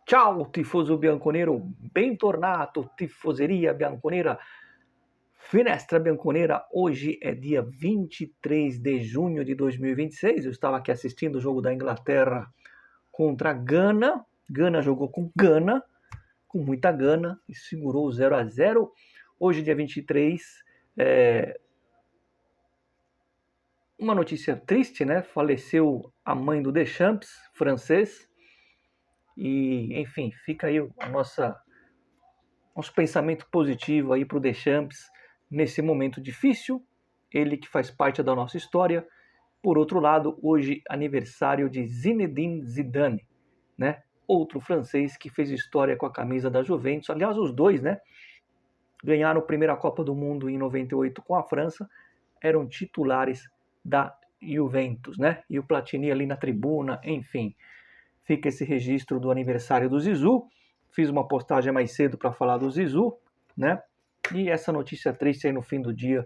Ciao tifoso bianconero, bentornato tifoseria bianconera, Finestra Bianconera. Hoje é dia 23 de junho de 2026, eu estava aqui assistindo o jogo da Inglaterra contra a Gana. Gana jogou com Gana, com muita gana, e segurou o 0-0. Hoje, dia 23, uma notícia triste, né? Faleceu a mãe do Deschamps, francês, e enfim, fica aí nosso pensamento positivo aí para o Deschamps nesse momento difícil, ele que faz parte da nossa história. Por outro lado, hoje aniversário de Zinedine Zidane, né? Outro francês que fez história com a camisa da Juventus. Aliás, os dois, né? Ganharam a primeira Copa do Mundo em 98 com a França, eram titulares da Juventus, né? E o Platini ali na tribuna, enfim. Fica esse registro do aniversário do Zizou. Fiz uma postagem mais cedo para falar do Zizou, né? E essa notícia triste aí no fim do dia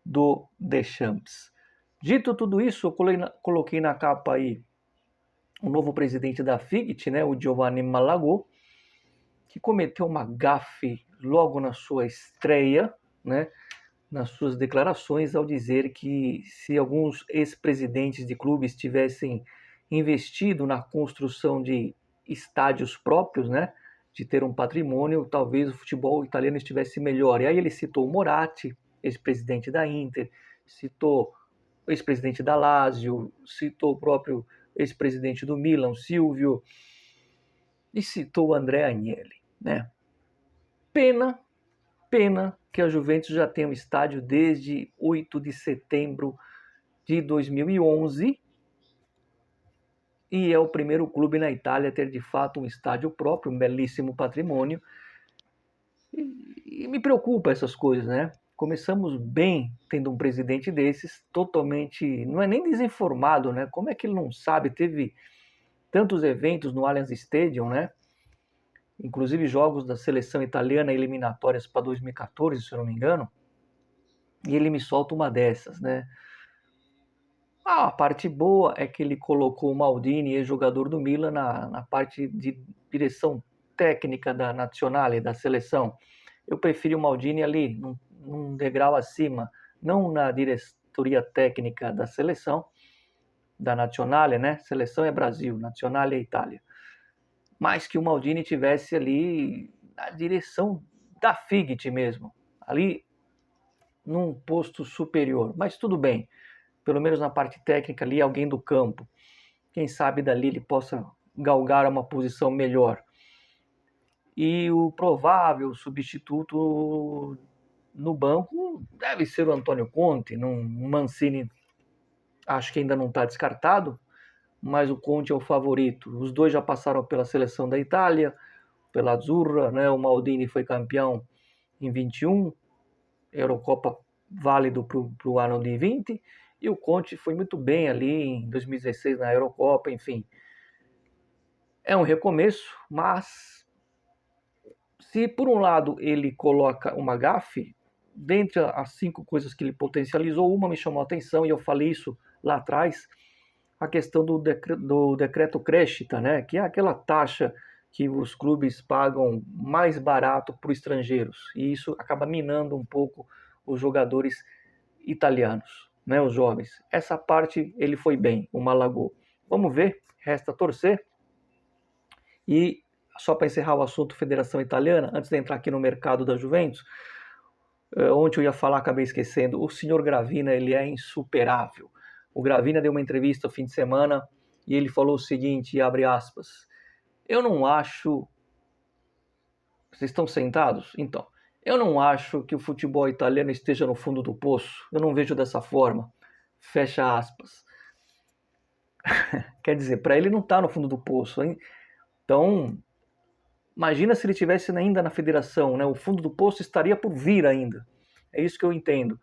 do Deschamps. Dito tudo isso, eu coloquei na capa aí o novo presidente da FIGT, né? O Giovanni Malagò, que cometeu uma gafe logo na sua estreia, né? Nas suas declarações, ao dizer que se alguns ex-presidentes de clubes tivessem investido na construção de estádios próprios, né, de ter um patrimônio, talvez o futebol italiano estivesse melhor. E aí ele citou o Moratti, ex-presidente da Inter, citou o ex-presidente da Lazio, citou o próprio ex-presidente do Milan, Silvio, e citou o André Agnelli, né? Pena que a Juventus já tem um estádio desde 8 de setembro de 2011 e é o primeiro clube na Itália a ter de fato um estádio próprio, um belíssimo patrimônio. E me preocupa essas coisas, né? Começamos bem tendo um presidente desses, totalmente, não é nem desinformado, né? Como é que ele não sabe? Teve tantos eventos no Allianz Stadium, né? Inclusive jogos da seleção italiana eliminatórias para 2014, se eu não me engano. E ele me solta uma dessas, né? A parte boa é que ele colocou o Maldini, ex-jogador do Milan, na parte de direção técnica da Nazionale, da seleção. Eu prefiro o Maldini ali, num degrau acima, não na diretoria técnica da seleção, da Nazionale, né? Seleção é Brasil, Nazionale é Itália. Mas que o Maldini tivesse ali na direção da FIGT mesmo, ali num posto superior. Mas tudo bem, pelo menos na parte técnica ali, alguém do campo. Quem sabe dali ele possa galgar uma posição melhor. E o provável substituto no banco deve ser o Antônio Conte. O Mancini acho que ainda não está descartado, mas o Conte é o favorito. Os dois já passaram pela seleção da Itália, pela Azzurra, né? O Maldini foi campeão em 21, Eurocopa válido para o ano de 20, e o Conte foi muito bem ali em 2016 na Eurocopa, enfim. É um recomeço, mas se por um lado ele coloca uma gafe, dentre as 5 coisas que ele potencializou, uma me chamou a atenção, e eu falei isso lá atrás, a questão do decreto Crescita, né? Que é aquela taxa que os clubes pagam mais barato para os estrangeiros, e isso acaba minando um pouco os jogadores italianos, né, os jovens. Essa parte ele foi bem, o Malagò. Vamos ver, resta torcer. E só para encerrar o assunto Federação Italiana, antes de entrar aqui no mercado da Juventus, ontem eu ia falar, acabei esquecendo, o senhor Gravina, ele é insuperável. O Gravina deu uma entrevista no fim de semana e ele falou o seguinte, abre aspas, eu não acho... Vocês estão sentados? Então, eu não acho que o futebol italiano esteja no fundo do poço. Eu não vejo dessa forma. Fecha aspas. Quer dizer, para ele não está no fundo do poço, hein? Então, imagina se ele estivesse ainda na federação, né? O fundo do poço estaria por vir ainda. É isso que eu entendo.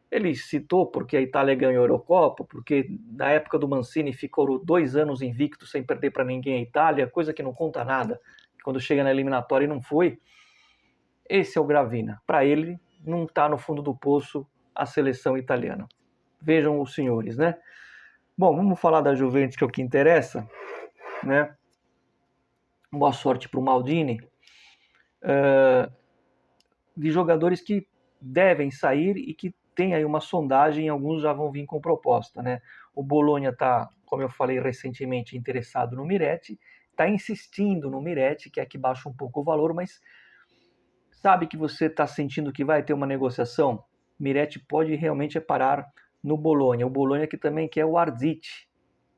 Ele citou porque a Itália ganhou a Eurocopa, porque na época do Mancini ficou 2 anos invicto sem perder para ninguém a Itália, coisa que não conta nada. Quando chega na eliminatória e não foi. Esse é o Gravina. Para ele, não está no fundo do poço a seleção italiana. Vejam os senhores, né? Bom, vamos falar da Juventus, que é o que interessa, né? boa sorte para o Maldini, de jogadores que devem sair e que tem aí uma sondagem, alguns já vão vir com proposta, né? O Bologna está, como eu falei recentemente, interessado no Miretti, está insistindo no Miretti, que é que baixa um pouco o valor, mas sabe que você está sentindo que vai ter uma negociação? Miretti pode realmente parar no Bologna. O Bologna que também quer o Arzic,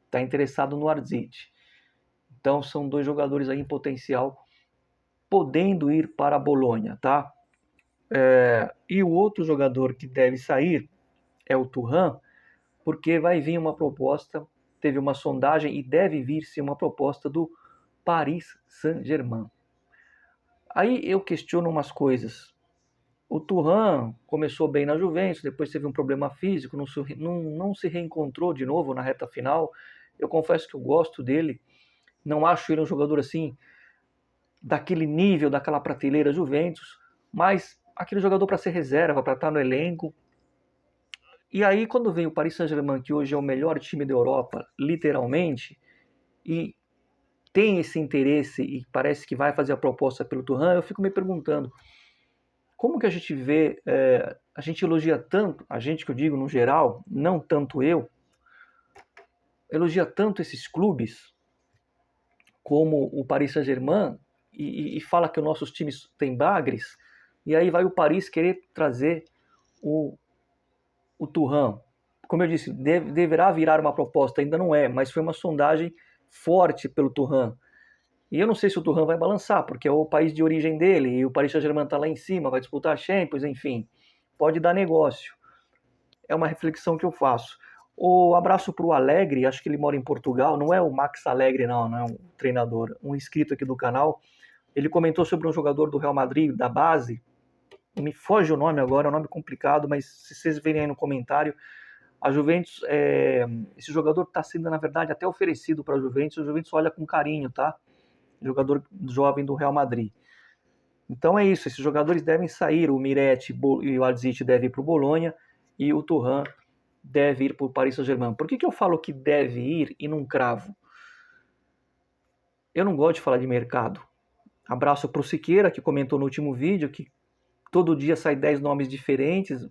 está interessado no Arzic. Então são dois jogadores aí em potencial podendo ir para a Bologna, tá? E o outro jogador que deve sair é o Thuram, porque vai vir uma proposta, teve uma sondagem e deve vir-se uma proposta do Paris Saint-Germain. Aí eu questiono umas coisas. O Thuram começou bem na Juventus, depois teve um problema físico, não se reencontrou de novo na reta final. Eu confesso que eu gosto dele, não acho ele um jogador assim, daquele nível, daquela prateleira Juventus, mas aquele jogador para ser reserva, para estar no elenco. E aí, quando vem o Paris Saint-Germain, que hoje é o melhor time da Europa, literalmente, e tem esse interesse e parece que vai fazer a proposta pelo Thuram, eu fico me perguntando, como que a gente vê, a gente elogia tanto, a gente que eu digo no geral, não tanto eu, elogia tanto esses clubes como o Paris Saint-Germain e fala que os nossos times têm bagres, e aí vai o Paris querer trazer o Thuram. Como eu disse, deverá virar uma proposta, ainda não é, mas foi uma sondagem forte pelo Thuram. E eu não sei se o Thuram vai balançar, porque é o país de origem dele, e o Paris Saint-Germain está lá em cima, vai disputar a Champions, enfim. Pode dar negócio. É uma reflexão que eu faço. O abraço para o Alegre, acho que ele mora em Portugal, não é o Max Alegre, não é um treinador, um inscrito aqui do canal. Ele comentou sobre um jogador do Real Madrid, da base, me foge o nome agora, é um nome complicado, mas se vocês verem aí no comentário, a Juventus, esse jogador está sendo, na verdade, até oferecido para a Juventus olha com carinho, tá? Jogador jovem do Real Madrid. Então é isso, esses jogadores devem sair, o Miretti e o Arzic devem ir para o Bologna e o Thuram deve ir para o Paris Saint-Germain. Por que eu falo que deve ir e não cravo? Eu não gosto de falar de mercado. Abraço para o Siqueira, que comentou no último vídeo que todo dia sai 10 nomes diferentes,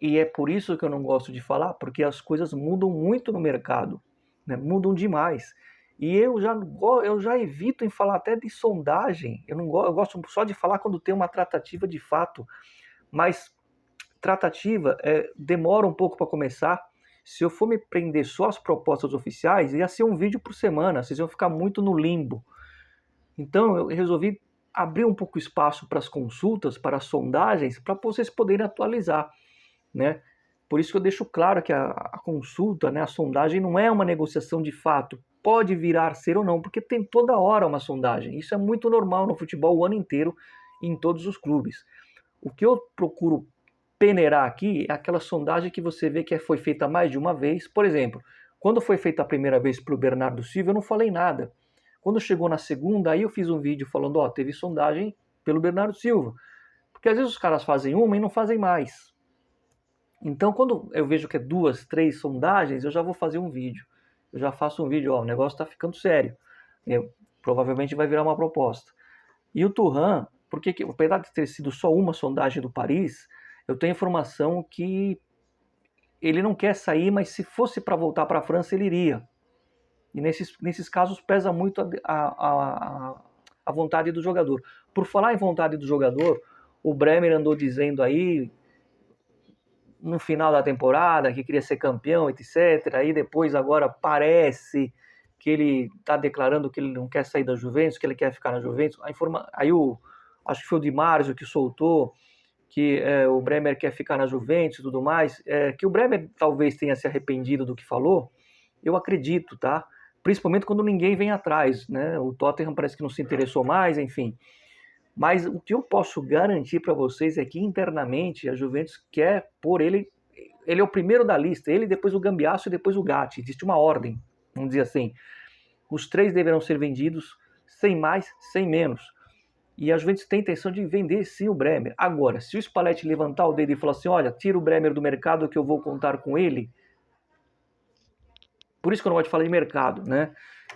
e é por isso que eu não gosto de falar, porque as coisas mudam muito no mercado, né? Mudam demais. E eu já evito em falar até de sondagem, eu gosto só de falar quando tem uma tratativa de fato, mas tratativa demora um pouco para começar. Se eu for me prender só às propostas oficiais, ia ser um vídeo por semana, vocês iam ficar muito no limbo. Então eu resolvi abrir um pouco espaço para as consultas, para as sondagens, para vocês poderem atualizar, né? Por isso que eu deixo claro que a consulta, né, a sondagem não é uma negociação de fato, pode virar ser ou não, porque tem toda hora uma sondagem. Isso é muito normal no futebol o ano inteiro, em todos os clubes. O que eu procuro peneirar aqui é aquela sondagem que você vê que foi feita mais de uma vez. Por exemplo, quando foi feita a primeira vez para o Bernardo Silva, eu não falei nada. Quando chegou na segunda, aí eu fiz um vídeo falando, ó, teve sondagem pelo Bernardo Silva. Porque às vezes os caras fazem uma e não fazem mais. Então, quando eu vejo que é 2, 3 sondagens, eu já vou fazer um vídeo. Eu já faço um vídeo, ó, o negócio está ficando sério. Provavelmente vai virar uma proposta. E o Thuram, porque apesar de ter sido só uma sondagem do Paris, eu tenho informação que ele não quer sair, mas se fosse para voltar para a França, ele iria. E nesses casos pesa muito a vontade do jogador. Por falar em vontade do jogador, o Bremer andou dizendo aí no final da temporada que queria ser campeão, etc. Aí depois agora parece que ele está declarando que ele não quer sair da Juventus, que ele quer ficar na Juventus. Aí acho que foi o Di Marzio que soltou que o Bremer quer ficar na Juventus e tudo mais. Que o Bremer talvez tenha se arrependido do que falou, eu acredito, tá? Principalmente quando ninguém vem atrás, né? O Tottenham parece que não se interessou mais, enfim. Mas o que eu posso garantir para vocês é que internamente a Juventus quer pôr ele. Ele é o primeiro da lista, ele, depois o Gambiasso e depois o Gatti. Existe uma ordem, vamos dizer assim. Os três deverão ser vendidos sem mais, sem menos. E a Juventus tem intenção de vender sim o Bremer. Agora, se o Spalletti levantar o dedo e falar assim, olha, tira o Bremer do mercado que eu vou contar com ele. Por isso que eu não gosto de falar de mercado, né?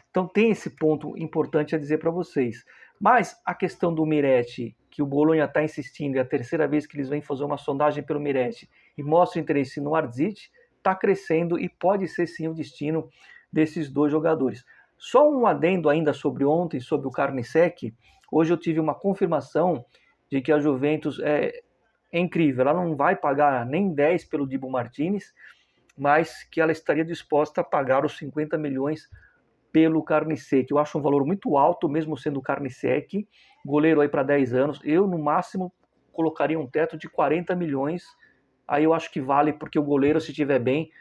Então tem esse ponto importante a dizer para vocês. Mas a questão do Miretti, que o Bolonha está insistindo, é a terceira vez que eles vêm fazer uma sondagem pelo Miretti e mostra interesse no Ardzic, está crescendo e pode ser sim o destino desses dois jogadores. Só um adendo ainda sobre ontem, sobre o Karniček. Hoje eu tive uma confirmação de que a Juventus é incrível. Ela não vai pagar nem 10 pelo Dibu Martínez, mas que ela estaria disposta a pagar os 50 milhões pelo Karniček. Eu acho um valor muito alto, mesmo sendo o Karniček, goleiro aí para 10 anos. Eu, no máximo, colocaria um teto de 40 milhões. Aí eu acho que vale, porque o goleiro, se estiver bem,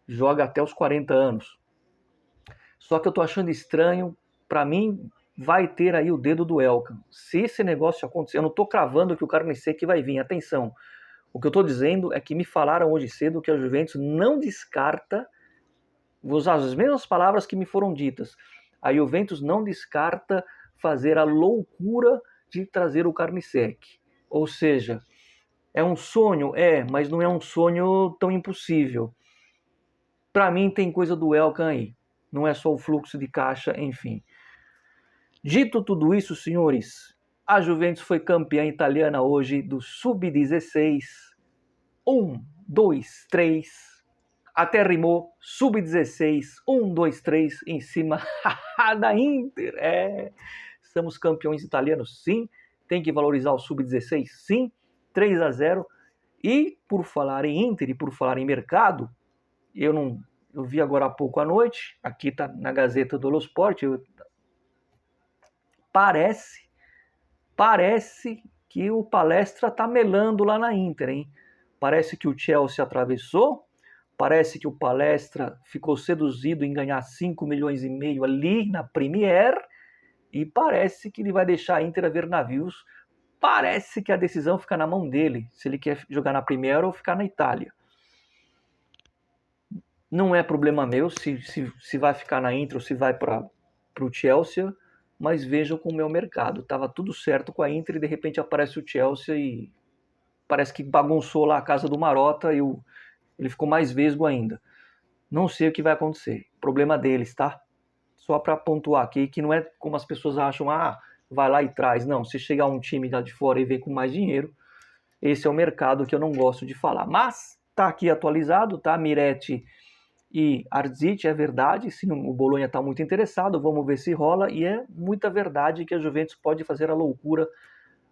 joga até os 40 anos. Só que eu tô achando estranho, para mim, vai ter aí o dedo do Elkan. Se esse negócio acontecer, eu não tô cravando que o Karniček vai vir, atenção. O que eu tô dizendo é que me falaram hoje cedo que a Juventus não descarta, vou usar as mesmas palavras que me foram ditas, a Juventus não descarta fazer a loucura de trazer o Karniček. Ou seja, é um sonho? É, mas não é um sonho tão impossível. Para mim tem coisa do Elkan aí. Não é só o fluxo de caixa, enfim. Dito tudo isso, senhores, a Juventus foi campeã italiana hoje do Sub-16. 1, 2, 3. Até rimou. Sub-16. 1, 2, 3. Em cima da Inter. Somos campeões italianos, sim. Tem que valorizar o Sub-16, sim. 3-0. E por falar em Inter e por falar em mercado, eu vi agora há pouco à noite, aqui está na Gazeta dello Sport, parece que o Palestra está melando lá na Inter, hein? Parece que o Chelsea atravessou, parece que o Palestra ficou seduzido em ganhar 5 milhões e meio ali na Premier, e parece que ele vai deixar a Inter a ver navios. Parece que a decisão fica na mão dele, se ele quer jogar na Premier ou ficar na Itália. Não é problema meu se vai ficar na Inter ou se vai para o Chelsea, mas vejam como é o mercado. Tava tudo certo com a Inter e de repente aparece o Chelsea e parece que bagunçou lá a casa do Marotta e ele ficou mais vesgo ainda. Não sei o que vai acontecer. Problema deles, tá? Só para pontuar aqui que não é como as pessoas acham, vai lá e traz. Não, se chegar um time lá de fora e vem com mais dinheiro, esse é o mercado que eu não gosto de falar. Mas tá aqui atualizado, tá? Miretti e Ardzic, é verdade, sim, o Bolonha está muito interessado, vamos ver se rola, e é muita verdade que a Juventus pode fazer a loucura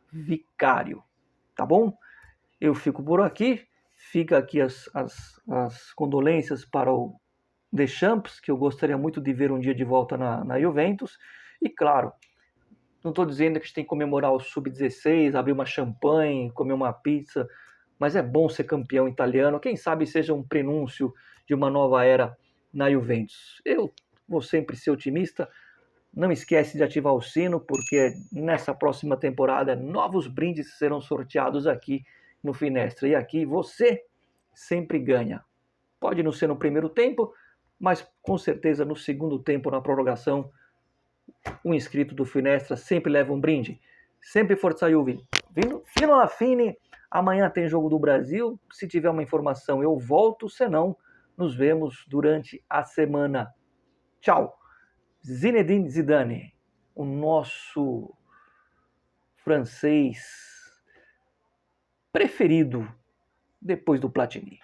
Vicário, tá bom? Eu fico por aqui, fica aqui as condolências para o Deschamps, que eu gostaria muito de ver um dia de volta na Juventus, e claro, não estou dizendo que a gente tem que comemorar o Sub-16, abrir uma champanhe, comer uma pizza, mas é bom ser campeão italiano, quem sabe seja um prenúncio de uma nova era na Juventus. Eu vou sempre ser otimista, não esquece de ativar o sino, porque nessa próxima temporada novos brindes serão sorteados aqui no Finestra, e aqui você sempre ganha. Pode não ser no primeiro tempo, mas com certeza no segundo tempo, na prorrogação, um inscrito do Finestra sempre leva um brinde. Sempre Forza Juve. Fino alla fine. Amanhã tem jogo do Brasil. Se tiver uma informação, eu volto. Senão, nos vemos durante a semana. Tchau. Zinedine Zidane, o nosso francês preferido depois do Platini.